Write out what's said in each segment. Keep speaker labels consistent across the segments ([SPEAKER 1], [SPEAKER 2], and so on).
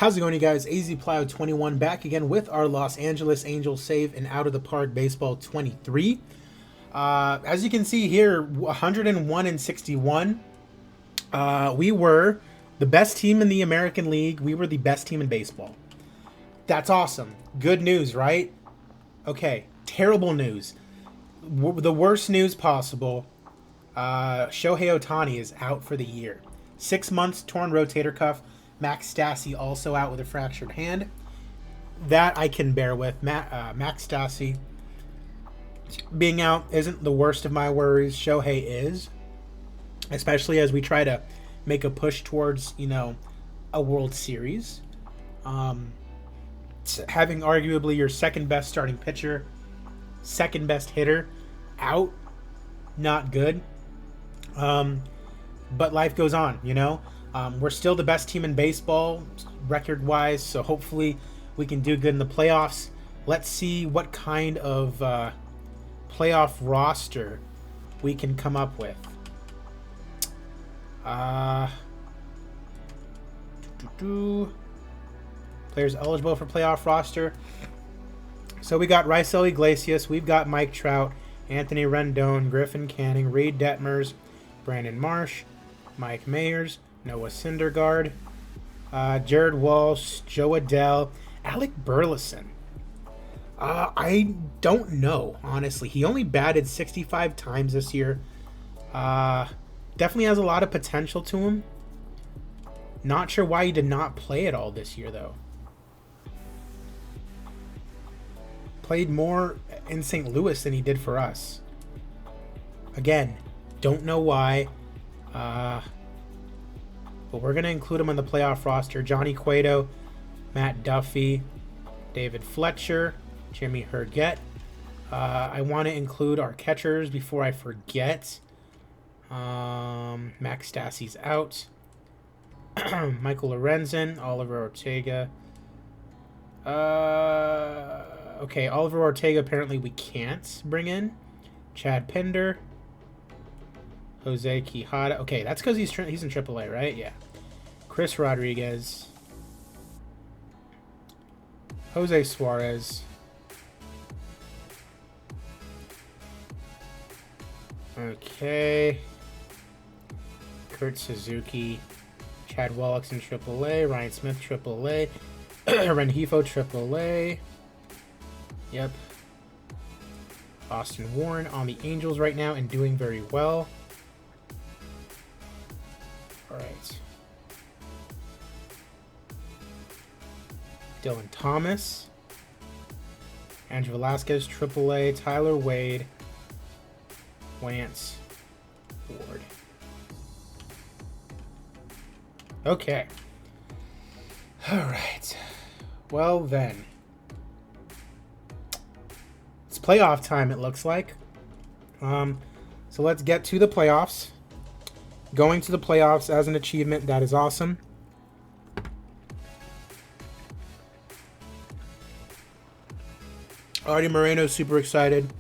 [SPEAKER 1] How's it going, you guys? AZPlow21 back again with our Los Angeles Angels save and Out of the Park Baseball 23. As you can see here, 101 and 61. We were the best team in the American League. We were the best team in baseball. That's awesome. Good news, right? Okay, terrible news. The worst news possible. Shohei Ohtani is out for the year. 6 months, torn rotator cuff. Max Stassi also out with a fractured hand. That I can bear with. Max Stassi being out isn't the worst of my worries. Shohei is. Especially as we try to make a push towards, a World Series. Having arguably your second best starting pitcher, second best hitter out, not good. But life goes on, We're still the best team in baseball, record-wise, so hopefully we can do good in the playoffs. Let's see what kind of playoff roster we can come up with. Players eligible for playoff roster. So we got Raisel Iglesias, we've got Mike Trout, Anthony Rendon, Griffin Canning, Reed Detmers, Brandon Marsh, Mike Mayers, Noah Syndergaard, Jared Walsh, Joe Adell, Alec Burleson. I don't know, honestly. He only batted 65 times this year. Definitely has a lot of potential to him. Not sure why he did not play at all this year, though. Played more in St. Louis than he did for us. Again, don't know why. But we're going to include him on the playoff roster. Johnny Cueto, Matt Duffy, David Fletcher, Jimmy Herget. I want to include our catchers before I forget. Max Stassi's out. Michael Lorenzen, Oliver Ortega. Okay, Oliver Ortega apparently we can't bring in. Chad Pinder. Jose Quijada. Okay, that's because he's in AAA, right? Yeah. Chris Rodriguez. Jose Suarez. Okay. Kurt Suzuki. Chad Wallach's in AAA. Ryan Smith, AAA. Rengifo, AAA. Yep. Austin Warren on the Angels right now and doing very well. All right. Dylan Thomas. Andrew Velasquez, AAA. Tyler Wade. Lance Ward. Okay. All right. Well, then. It's playoff time, it looks like. So let's get to the playoffs. Going to the playoffs as an achievement, that is awesome. Artie Moreno, super excited.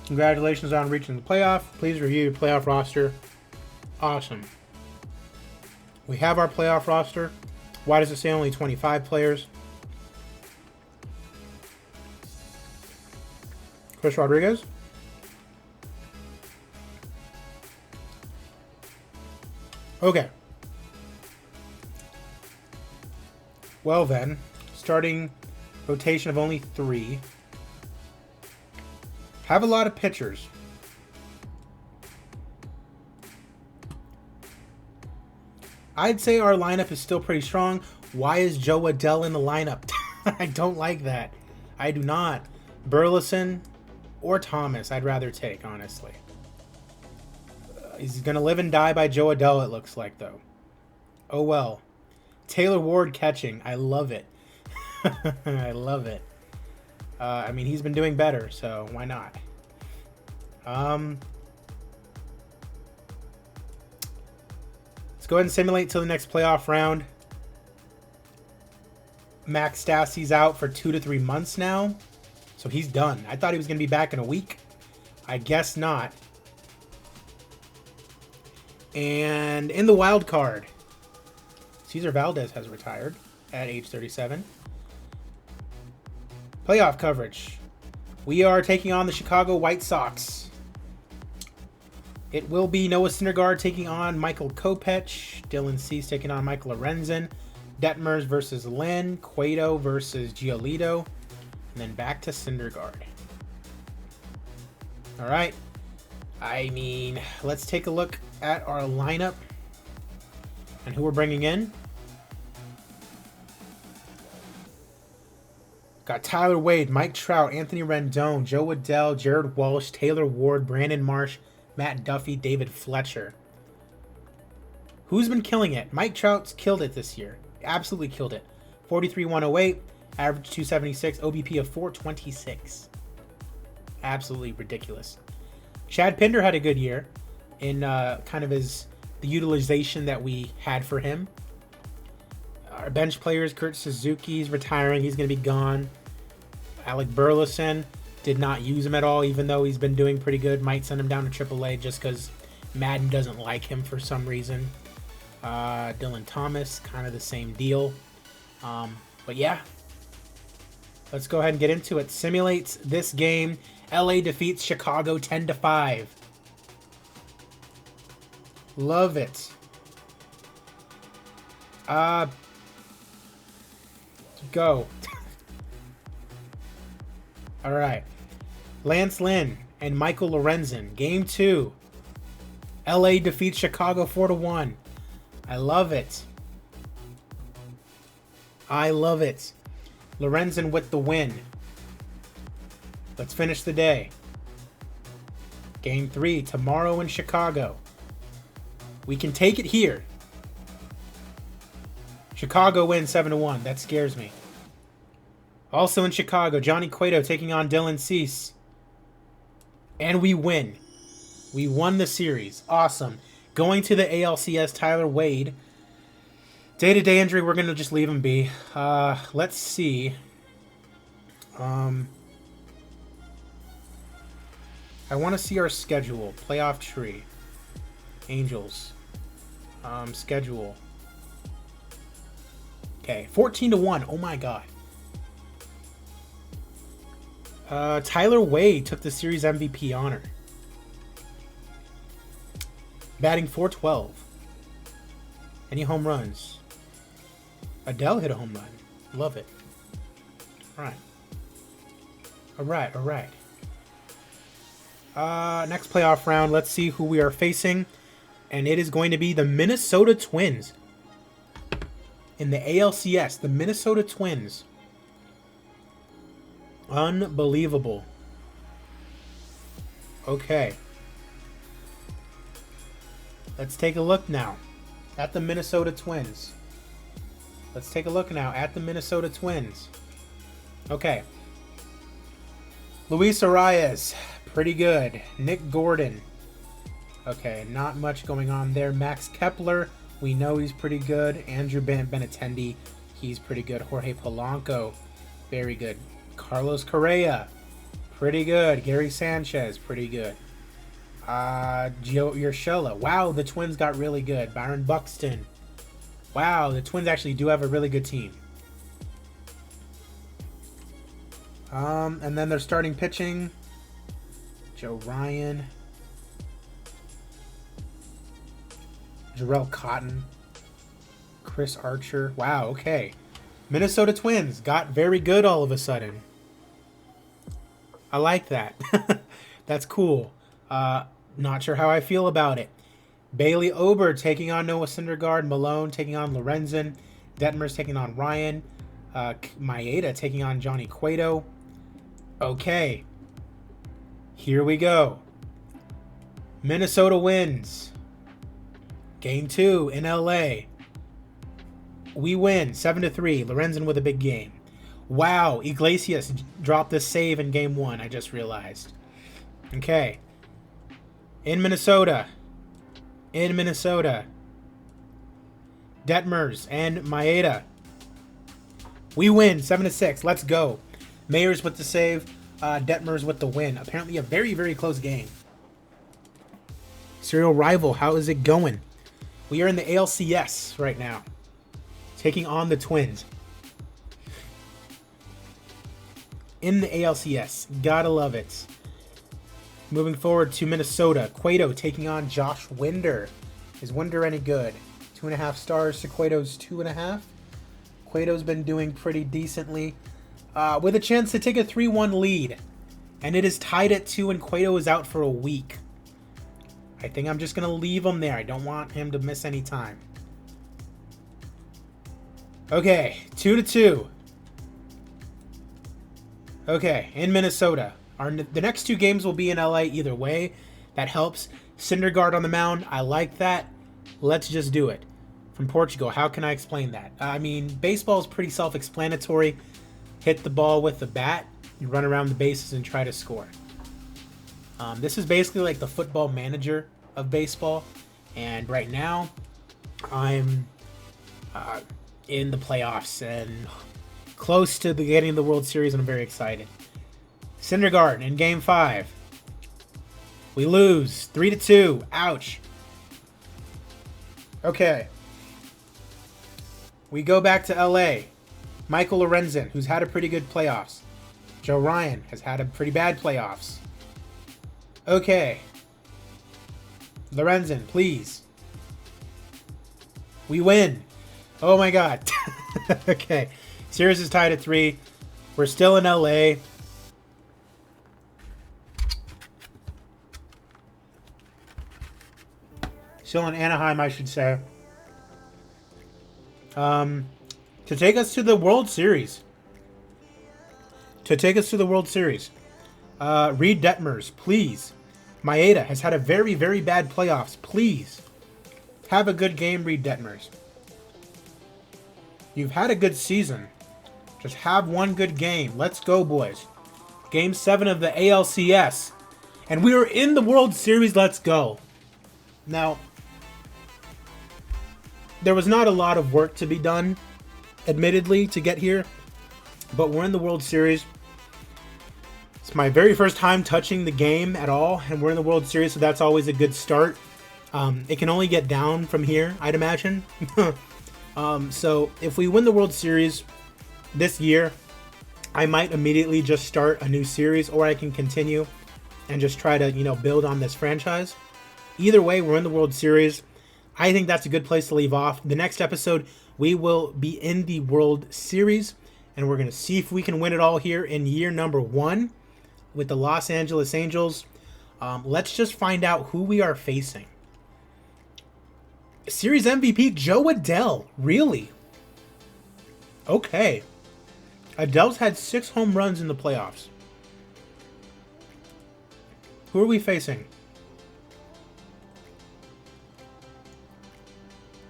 [SPEAKER 1] Congratulations on reaching the playoff. Please review your playoff roster. Awesome. We have our playoff roster. Why does it say only 25 players? Chris Rodriguez. Okay. Well then, starting rotation of only 3. Have a lot of pitchers. I'd say our lineup is still pretty strong. Why is Joe Adell in the lineup? I don't like that. I do not. Burleson or Thomas, I'd rather take, honestly. He's going to live and die by Joe Adell, it looks like, though. Oh, well. Taylor Ward catching. I love it. I love it. I mean, he's been doing better, so why not? Let's go ahead and simulate till the next playoff round. Max Stassi's out for 2 to 3 months now, so he's done. I thought he was going to be back in a week. I guess not. And in the wild card, Cesar Valdez has retired. at age 37. Playoff coverage. We are taking on the Chicago White Sox. It will be Noah Syndergaard taking on Michael Kopech. Dylan Cease taking on Michael Lorenzen. Detmers versus Lynn. Cueto versus Giolito. And then back to Syndergaard. All right. I mean, let's take a look at our lineup and who we're bringing in. Got Tyler Wade, Mike Trout, Anthony Rendon, Joe Waddell, Jared Walsh, Taylor Ward, Brandon Marsh, Matt Duffy, David Fletcher. Who's been killing it? Mike Trout's killed it this year. Absolutely killed it. 43-108, average 276, OBP of 426. Absolutely ridiculous. Chad Pinder had a good year in kind of the utilization that we had for him. Our bench players, Kurt Suzuki's retiring. He's going to be gone. Alec Burleson, did not use him at all, even though he's been doing pretty good. Might send him down to AAA just because Madden doesn't like him for some reason. Dylan Thomas, kind of the same deal. But yeah, let's go ahead and get into it. Simulates this game. LA defeats Chicago 10-5. Love it. Go. All right. Lance Lynn and Michael Lorenzen. Game 2. LA defeats Chicago 4-1. I love it. I love it. Lorenzen with the win. Let's finish the day. Game 3 tomorrow in Chicago. We can take it here. Chicago wins 7-1. That scares me. Also in Chicago, Johnny Cueto taking on Dylan Cease. And we win. We won the series. Awesome. Going to the ALCS, Tyler Wade. Day-to-day injury, we're going to just leave him be. Let's see. I want to see our schedule. Playoff tree. Angels. Schedule. Okay, 14-1. Oh my god. Tyler Wade took the series MVP honor. Batting .412. Any home runs? Adele hit a home run. Love it. Alright. Alright. Next playoff round. Let's see who we are facing. And it is going to be the Minnesota Twins. In the ALCS, the Minnesota Twins. Unbelievable. Okay. Let's take a look now at the Minnesota Twins. Let's take a look now at the Minnesota Twins. Okay. Luis Arias, pretty good. Nick Gordon. Okay, not much going on there. Max Kepler, we know he's pretty good. Andrew Benintendi, he's pretty good. Jorge Polanco, very good. Carlos Correa, pretty good. Gary Sanchez, pretty good. Gio Urshela. Wow, the Twins got really good. Byron Buxton. Wow, the Twins actually do have a really good team. And then they're starting pitching. Joe Ryan. Jarrell Cotton. Chris Archer. Wow, okay. Minnesota Twins got very good all of a sudden. I like that. That's cool. Not sure how I feel about it. Bailey Ober taking on Noah Syndergaard. Malone taking on Lorenzen. Detmers taking on Ryan. Maeda taking on Johnny Cueto. Okay. Here we go. Minnesota wins. Game 2 in LA. We win 7-3. Lorenzen with a big game. Wow, Iglesias dropped the save in Game 1, I just realized. Okay. In Minnesota. Detmers and Maeda. We win 7-6. Let's go. Mayers with the save. Detmers with the win. Apparently a very, very close game. Serial rival, how is it going? We are in the ALCS right now. Taking on the Twins. in the ALCS. Gotta love it. Moving forward to Minnesota. Cueto taking on Josh Winder. Is Winder any good? 2.5 stars to Cueto's 2.5. Cueto's been doing pretty decently. With a chance to take a 3-1 lead. And it is tied at 2 and Cueto is out for a week. I think I'm just going to leave him there. I don't want him to miss any time. Okay, 2-2. Okay, in Minnesota. The next 2 games will be in LA either way. That helps. Syndergaard on the mound. I like that. Let's just do it. From Portugal, how can I explain that? I mean, baseball is pretty self-explanatory. Hit the ball with the bat. You run around the bases and try to score. This is basically like the football manager of baseball. And right now, I'm in the playoffs and close to getting the World Series, and I'm very excited. Syndergaard in Game 5. We lose 3-2. Ouch. Okay. We go back to LA. Michael Lorenzen, who's had a pretty good playoffs. Joe Ryan has had a pretty bad playoffs. Okay. Lorenzen, please. We win. Oh my god. Okay. Series is tied at 3. We're still in LA. Still in Anaheim, I should say. To take us to the World Series. Reed Detmers, please. Maeda has had a very, very bad playoffs. Please. Have a good game, Reed Detmers. You've had a good season. Just have one good game. Let's go, boys. Game 7 of the ALCS. And we are in the World Series. Let's go. Now, there was not a lot of work to be done, admittedly, to get here. But we're in the World Series. It's my very first time touching the game at all. And we're in the World Series, so that's always a good start. It can only get down from here, I'd imagine. So if we win the World Series this year, I might immediately just start a new series, or I can continue and just try to, build on this franchise. Either way, we're in the World Series. I think that's a good place to leave off. The next episode, we will be in the World Series, and we're going to see if we can win it all here in year number 1 with the Los Angeles Angels. Let's just find out who we are facing. Series MVP, Joe Adell. Really? Okay. Adell's had 6 home runs in the playoffs. Who are we facing?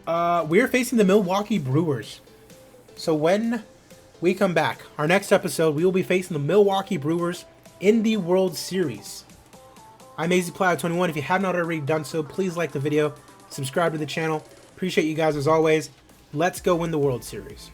[SPEAKER 1] We're facing the Milwaukee Brewers. So when we come back, our next episode, we will be facing the Milwaukee Brewers in the World Series. I'm AZPlow21. If you have not already done so, please like the video, subscribe to the channel. Appreciate you guys as always. Let's go win the World Series.